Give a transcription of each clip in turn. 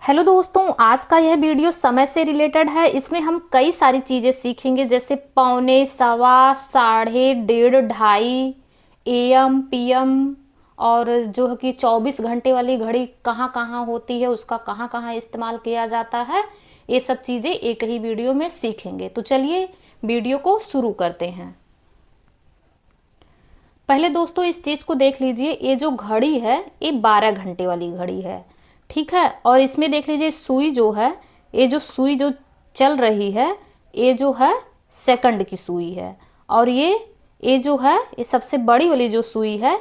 Hello दोस्तों, आज का यह वीडियो समय से रिलेटेड है। इसमें हम कई सारी चीज़ें सीखेंगे, जैसे पौने, सवा, साढ़े, डेढ़, ढाई, एएम, पीएम, और जो है कि 24 घंटे वाली घड़ी कहाँ कहाँ होती है, उसका कहाँ कहाँ इस्तेमाल किया जाता है। ये सब चीज़ें एक ही वीडियो में सीखेंगे। तो चलिए वीडियो को शुरू करते हैं। पहले दोस्तों इस चीज़ को देख लीजिए, ये जो घड़ी है ये 12 घंटे वाली घड़ी है, ठीक है। और इसमें देख लीजिए सुई जो है, ये जो सुई जो चल रही है, ये जो है सेकंड की सुई है। और ये जो है, ये सबसे बड़ी वाली जो सुई है,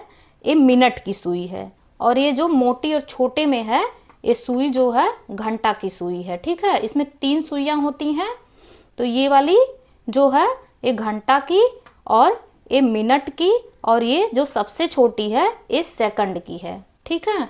ये मिनट की सुई है। और ये जो मोटी और छोटे में है, ये सुई जो है घंटा की सुई है, ठीक है। इसमें 3 सुइयां होती हैं। तो ये वाली जो है ये घंटा की, और ये मिनट की, और ये जो सबसे छोटी है ये सेकंड की है, ठीक है।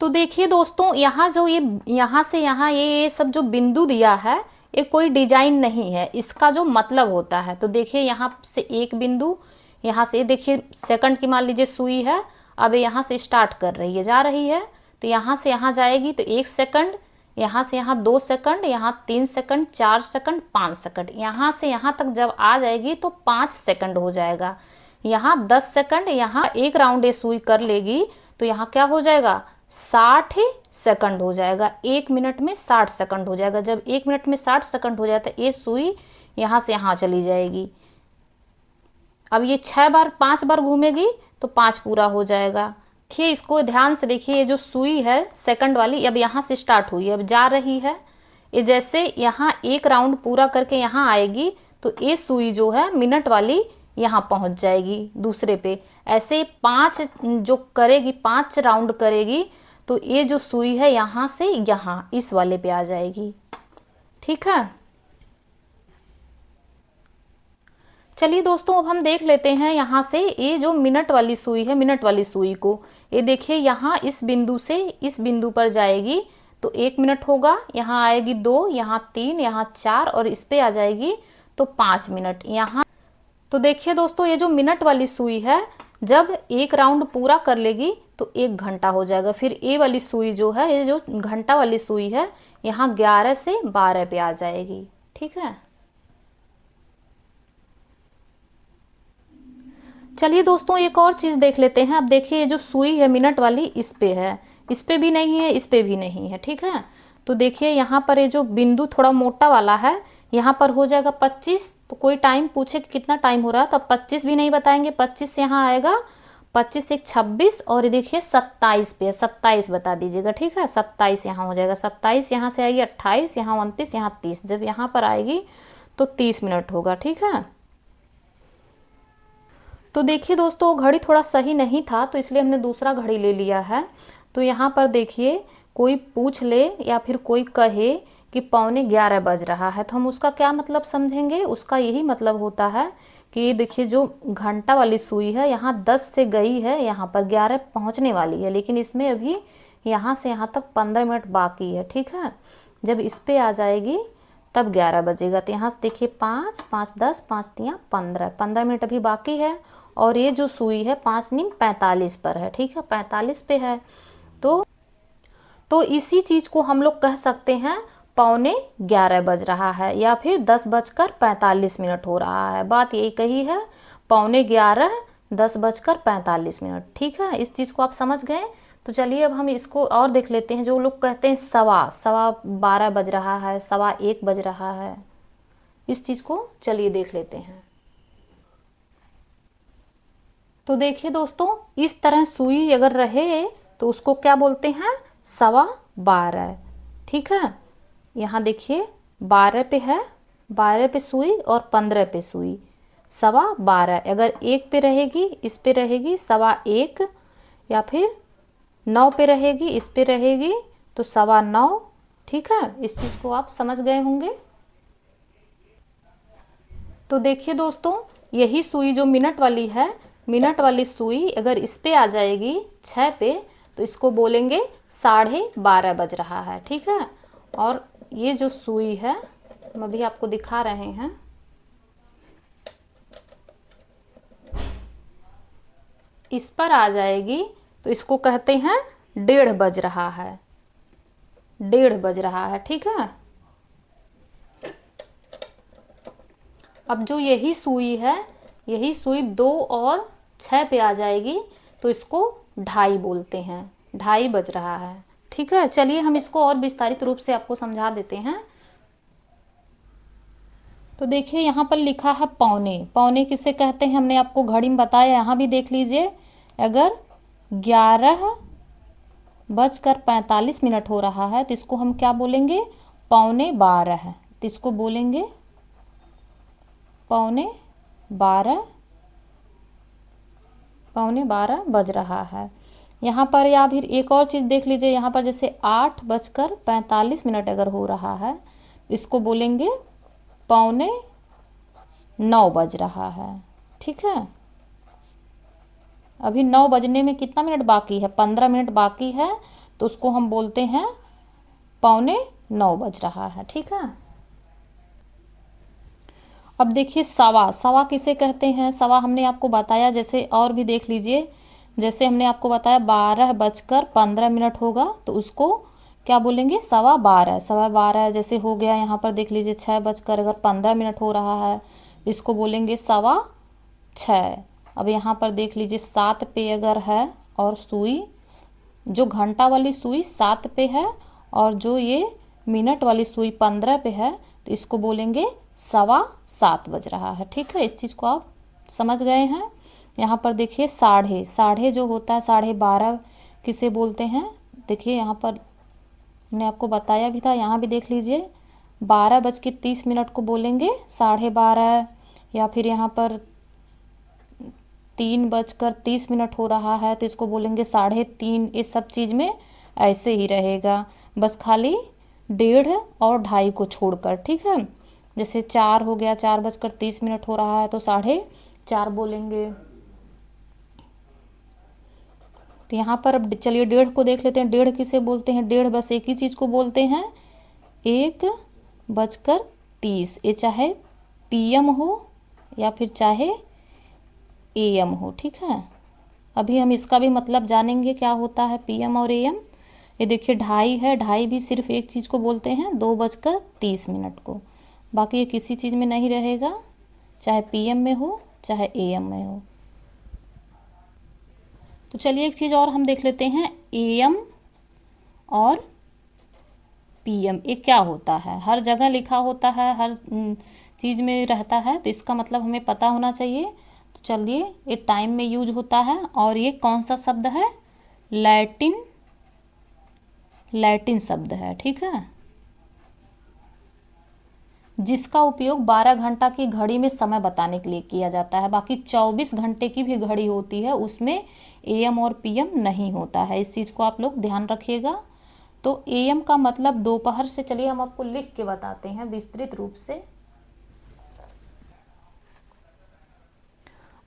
तो देखिए दोस्तों, यहाँ जो ये यहाँ से यहाँ ये सब जो बिंदु दिया है, ये कोई डिजाइन नहीं है, इसका जो मतलब होता है। तो देखिए यहाँ से एक बिंदु, यहाँ से देखिए सेकंड की मान लीजिए सुई है, अब यहाँ से स्टार्ट कर रही है, जा रही है। तो यहाँ से यहाँ जाएगी तो 1 सेकंड, यहाँ से यहाँ 2 सेकंड, यहाँ 3 सेकंड, 4 सेकंड, 5 सेकंड, यहाँ से यहाँ तक जब आ जाएगी तो 5 सेकंड हो जाएगा। यहाँ 10 सेकंड, यहाँ एक राउंड ये सुई कर लेगी तो यहाँ क्या हो जाएगा, 60 सेकंड हो जाएगा। 1 मिनट में 60 सेकंड हो जाएगा। जब 1 मिनट में 60 सेकंड हो जाता है, ये सुई यहाँ से यहाँ चली जाएगी। अब ये 6 बार 5 बार घूमेगी तो 5 पूरा हो जाएगा। देखिए इसको ध्यान से देखिए, ये जो सुई है सेकंड वाली, अब यहाँ से स्टार्ट हुई, अब जा रही है। ये जैसे यहाँ एक राउंड पूरा करके यहाँ आएगी तो ये सुई जो है मिनट वाली यहाँ पहुँच जाएगी दूसरे पे। ऐसे 5 जो करेगी, 5 राउंड करेगी तो ये जो सुई है यहाँ से यहाँ इस वाले पे आ जाएगी, ठीक है। चलिए दोस्तों, अब हम देख लेते हैं यहाँ से ये जो मिनट वाली सुई है, मिनट वाली सुई को ये देखिए यहाँ इस बिंदु से इस बिंदु पर जाएगी तो 1 मिनट होगा, यहाँ आएगी 2, यहाँ 3, यहाँ 4, और इस पे आ जाएगी तो 5 मिनट यहाँ। तो देखिए दोस्तों, ये जो मिनट वाली सुई है जब एक राउंड पूरा कर लेगी तो 1 घंटा हो जाएगा। फिर ये वाली सुई जो है, ये जो घंटा वाली सुई है, यहाँ 11 से 12 पे आ जाएगी, ठीक है। चलिए दोस्तों, एक और चीज़ देख लेते हैं। अब देखिए ये जो सुई है मिनट वाली, इस पे है, इस पे भी नहीं है, इस पे भी नहीं है, ठीक है। तो देखिए यहाँ पर ये जो बिंदु थोड़ा मोटा वाला है, यहाँ पर हो जाएगा 25। तो कोई टाइम पूछे कि कितना टाइम हो रहा है तो 25 भी नहीं बताएंगे, 25 यहाँ आएगा, 25 एक 26, और ये देखिए 27 पे है, 27 बता दीजिएगा, ठीक है। 27 यहाँ हो जाएगा, 27 यहाँ से आएगी 28, यहाँ 29, यहाँ 30, जब यहाँ पर आएगी तो 30 मिनट होगा, ठीक है। तो देखिए दोस्तों, घड़ी थोड़ा सही नहीं था तो इसलिए हमने दूसरा घड़ी ले लिया है। तो यहाँ पर देखिए कोई पूछ ले या फिर कोई कहे कि पौने 11 बज रहा है, तो हम उसका क्या मतलब समझेंगे। उसका यही मतलब होता है कि देखिए जो घंटा वाली सुई है यहाँ 10 से गई है, यहाँ पर 11 पहुँचने वाली है, लेकिन इसमें अभी यहाँ से यहाँ तक 15 मिनट बाकी है, ठीक है। जब इस पे आ जाएगी तब 11 बजेगा। तो यहाँ से देखिए 5, 5, 10, 5 तियाँ 15, 15 मिनट अभी बाकी है। और ये जो सुई है 5 नीम 45 पर है, ठीक है, 45 पे है। तो इसी चीज को हम लोग कह सकते हैं पौने 11 बज रहा है, या फिर 10:45 हो रहा है। बात यही कही है, पौने 11, 10:45, ठीक है। इस चीज को आप समझ गए। तो चलिए अब हम इसको और देख लेते हैं। जो लोग कहते हैं सवा सवा 12 बज रहा है, सवा 1 बज रहा है, इस चीज को चलिए देख लेते हैं। तो देखिए दोस्तों, इस तरह सुई अगर रहे तो उसको क्या बोलते हैं, 12:15, ठीक है। यहाँ देखिए 12 पे है, 12 पे सुई और 15 पे सुई, 12:15। अगर 1 पे रहेगी, इस पे रहेगी 1:15, या फिर 9 पे रहेगी, इस पे रहेगी तो 9:15, ठीक है। इस चीज़ को आप समझ गए होंगे। तो देखिए दोस्तों, यही सुई जो मिनट वाली है, मिनट वाली सुई अगर इस पे आ जाएगी 6 पे तो इसको बोलेंगे 12:30 बज रहा है, ठीक है। और ये जो सुई है हम अभी आपको दिखा रहे हैं, इस पर आ जाएगी तो इसको कहते हैं 1:30 बज रहा है, 1:30 बज रहा है, ठीक है। अब जो यही सुई है, यही सुई 2 और 6 पे आ जाएगी, तो इसको 2:30 बोलते हैं, 2:30 बज रहा है, ठीक है। चलिए हम इसको और विस्तारित रूप से आपको समझा देते हैं। तो देखिए यहाँ पर लिखा है पौने। पौने किसे कहते हैं, हमने आपको घड़ी में बताया, यहाँ भी देख लीजिए। अगर 11:45 हो रहा है तो इसको हम क्या बोलेंगे, 11:15, तो इसको बोलेंगे 11:15, 11:15 बज रहा है। यहाँ पर या फिर एक और चीज़ देख लीजिए, यहाँ पर जैसे 8:45 अगर हो रहा है, इसको बोलेंगे 8:45 बज रहा है, ठीक है। अभी 9 बजने में कितना मिनट बाकी है, 15 मिनट बाकी है, तो उसको हम बोलते हैं 8:45 बज रहा है, ठीक है। अब देखिए सवा। सवा किसे कहते हैं, सवा हमने आपको बताया, जैसे और भी देख लीजिए, जैसे हमने आपको बताया 12:15 होगा, तो उसको क्या बोलेंगे, 12:15। 12:15 जैसे हो गया, यहाँ पर देख लीजिए 6:15 हो रहा है, इसको बोलेंगे 6:15। अब यहाँ पर देख लीजिए 7 पे अगर है, और सुई जो घंटा वाली सुई 7 पे है, और जो ये मिनट वाली सुई 15 पे है, तो इसको बोलेंगे 7:15 बज रहा है, ठीक है। इस चीज़ को आप समझ गए हैं। यहाँ पर देखिए साढ़े। साढ़े जो होता है, 12:30 किसे बोलते हैं, देखिए यहाँ पर मैंने आपको बताया भी था, यहाँ भी देख लीजिए 12:30 को बोलेंगे 12:30, या फिर यहाँ पर 3:30 हो रहा है, तो इसको बोलेंगे 3:30। इस सब चीज़ में ऐसे ही रहेगा, बस खाली 1:30 और 2:30 को छोड़कर, ठीक है। जैसे 4 हो गया, 4:30 हो रहा है, तो 4:30 बोलेंगे। तो यहाँ पर अब चलिए 1:30 को देख लेते हैं। 1:30 किसे बोलते हैं, 1:30 बस एक ही चीज़ को बोलते हैं, 1:30। ये चाहे PM हो या फिर चाहे AM हो, ठीक है। अभी हम इसका भी मतलब जानेंगे क्या होता है PM और AM। ये देखिए 2:30 है, 2:30 भी सिर्फ एक चीज़ को बोलते हैं, 2:30 को। बाकी ये किसी चीज़ में नहीं रहेगा, चाहे PM में हो चाहे AM में हो। तो चलिए एक चीज़ और हम देख लेते हैं, AM और PM ये क्या होता है। हर जगह लिखा होता है, हर चीज़ में रहता है, तो इसका मतलब हमें पता होना चाहिए। तो चलिए, ये टाइम में यूज होता है, और ये कौन सा शब्द है, लैटिन शब्द है, ठीक है, जिसका उपयोग 12 घंटा की घड़ी में समय बताने के लिए किया जाता है। बाकी 24 घंटे की भी घड़ी होती है, उसमें AM और PM नहीं होता है। इस चीज़ को आप लोग ध्यान रखिएगा। तो AM का मतलब दोपहर से, चलिए हम आपको लिख के बताते हैं विस्तृत रूप से।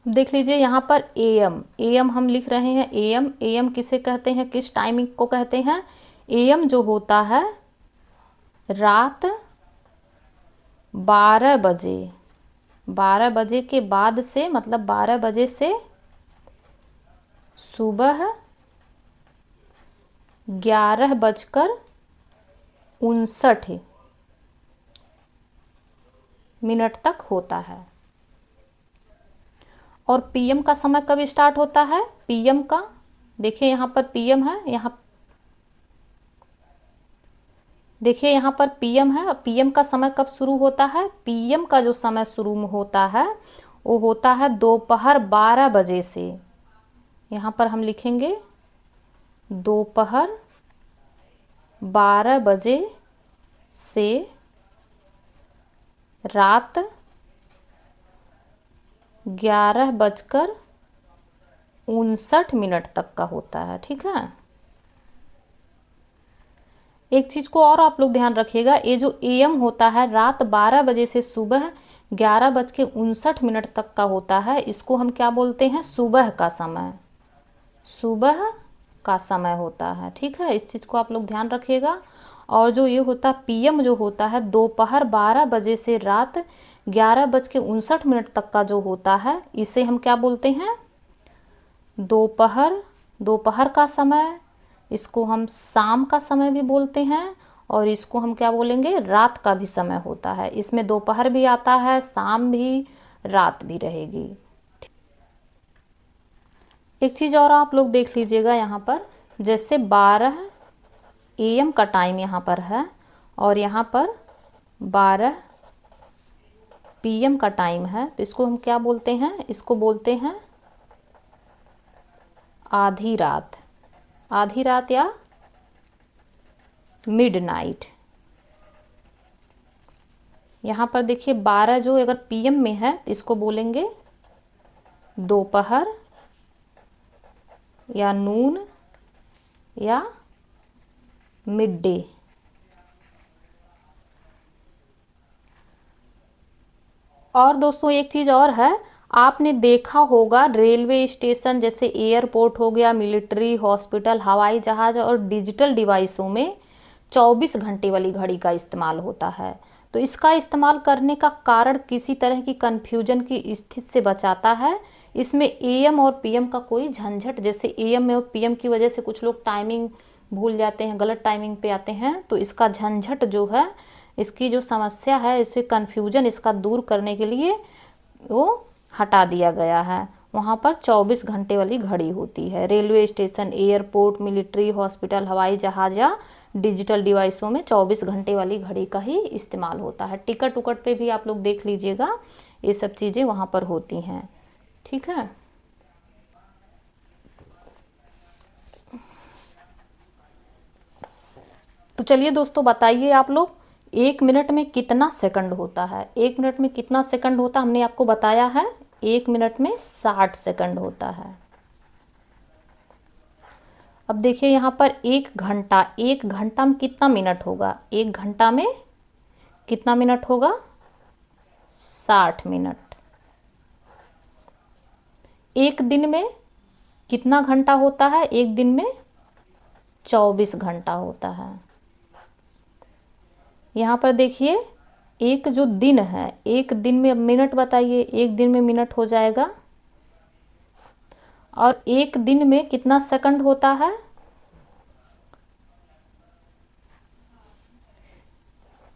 देख लीजिए यहाँ पर AM हम लिख रहे हैं, AM किसे कहते हैं, किस टाइमिंग को कहते हैं। AM जो होता है रात 12 बजे, 12 बजे के बाद से, मतलब 12 बजे से सुबह 11:59 तक होता है। और PM का समय कब स्टार्ट होता है, PM का देखिए यहाँ पर PM है, यहाँ देखिए यहाँ पर PM है। PM का समय कब शुरू होता है, PM का जो समय शुरू होता है वो होता है दोपहर 12 बजे से। यहाँ पर हम लिखेंगे दोपहर 12 बजे से रात 11:59 तक का होता है, ठीक है। एक चीज़ को और आप लोग ध्यान रखिएगा, ये जो AM होता है रात 12 बजे से सुबह 11:59 तक का होता है, इसको हम क्या बोलते हैं, सुबह का समय, सुबह का समय होता है, ठीक है। इस चीज़ को आप लोग ध्यान रखिएगा। और जो ये होता है PM जो होता है दोपहर 12 बजे से रात 11:59 तक का जो होता है, इसे हम क्या बोलते हैं, दोपहर का समय, इसको हम शाम का समय भी बोलते हैं, और इसको हम क्या बोलेंगे, रात का भी समय होता है। इसमें दोपहर भी आता है, शाम भी, रात भी रहेगी। एक चीज़ और आप लोग देख लीजिएगा यहाँ पर, जैसे 12 AM का टाइम यहाँ पर है और यहाँ पर 12 PM का टाइम है, तो इसको हम क्या बोलते हैं, इसको बोलते हैं आधी रात, आधी रात या मिडनाइट। यहाँ पर देखिए 12 जो अगर PM में है तो इसको बोलेंगे दोपहर या नून या मिड डे। और दोस्तों एक चीज़ और है, आपने देखा होगा रेलवे स्टेशन जैसे एयरपोर्ट हो गया, मिलिट्री, हॉस्पिटल, हवाई जहाज और डिजिटल डिवाइसों में 24 घंटे वाली घड़ी का इस्तेमाल होता है। तो इसका इस्तेमाल करने का कारण किसी तरह की कन्फ्यूजन की स्थिति से बचाता है। इसमें AM और PM का कोई झंझट, जैसे AM और PM की वजह से कुछ लोग टाइमिंग भूल जाते हैं, गलत टाइमिंग पे आते हैं, तो इसका झंझट जो है, इसकी जो समस्या है, इससे कन्फ्यूजन इसका दूर करने के लिए वो हटा दिया गया है। वहाँ पर 24 घंटे वाली घड़ी होती है। Railway station, airport, military, hospital, हवाई जहाज या डिजिटल डिवाइसों में 24 घंटे वाली घड़ी का ही इस्तेमाल होता है। टिकट उकट पे भी आप लोग देख लीजिएगा, ये सब चीज़ें वहाँ पर होती हैं। ठीक है, तो चलिए दोस्तों बताइए आप लोग, 1 मिनट में कितना सेकंड होता है? 1 मिनट में कितना सेकंड होता है हमने आपको बताया है, 1 मिनट में 60 सेकंड होता है। अब देखिए यहाँ पर 1 घंटा, 1 घंटा में कितना मिनट होगा? 1 घंटा में कितना मिनट होगा? 60 मिनट। एक दिन में कितना घंटा होता है? एक दिन में 24 घंटा होता है। यहाँ पर देखिए, एक जो दिन है, एक दिन में, अब मिनट बताइए, एक दिन में मिनट हो जाएगा, और एक दिन में कितना सेकंड होता है?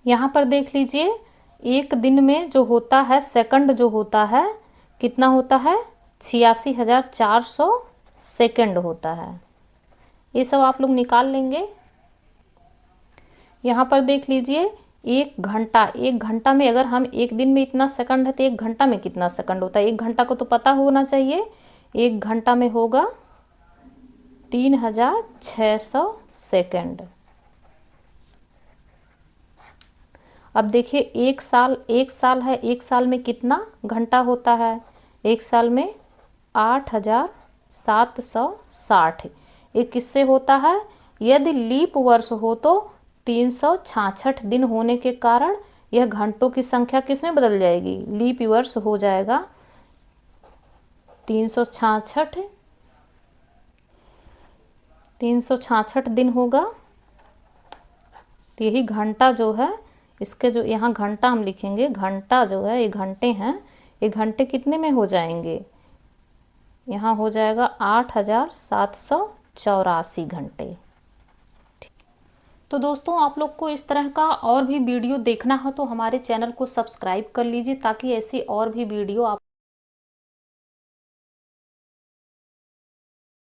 यहाँ पर देख लीजिए, एक दिन में जो होता है सेकंड जो होता है, कितना होता है? 86,400 सेकंड होता है। ये सब आप लोग निकाल लेंगे। यहाँ पर देख लीजिए, 1 घंटा, 1 घंटा में अगर हम एक दिन में इतना सेकंड है तो 1 घंटा में कितना सेकंड होता है? 1 घंटा को तो पता होना चाहिए। 1 घंटा में होगा 3,600 सेकंड। अब देखिए एक साल है, एक साल में कितना घंटा होता है? एक साल में 8,760। ये किससे होता है? यदि लीप वर्ष हो तो 366 दिन होने के कारण यह घंटों की संख्या किस में बदल जाएगी? लीप वर्ष हो जाएगा 366 दिन होगा। तो यही घंटा जो है, इसके जो यहाँ घंटा हम लिखेंगे, घंटा जो है ये घंटे हैं, ये घंटे कितने में हो जाएंगे? यहाँ हो जाएगा 8,784 घंटे। तो दोस्तों आप लोग को इस तरह का और भी वीडियो देखना हो तो हमारे चैनल को सब्सक्राइब कर लीजिए, ताकि ऐसी और भी वीडियो आप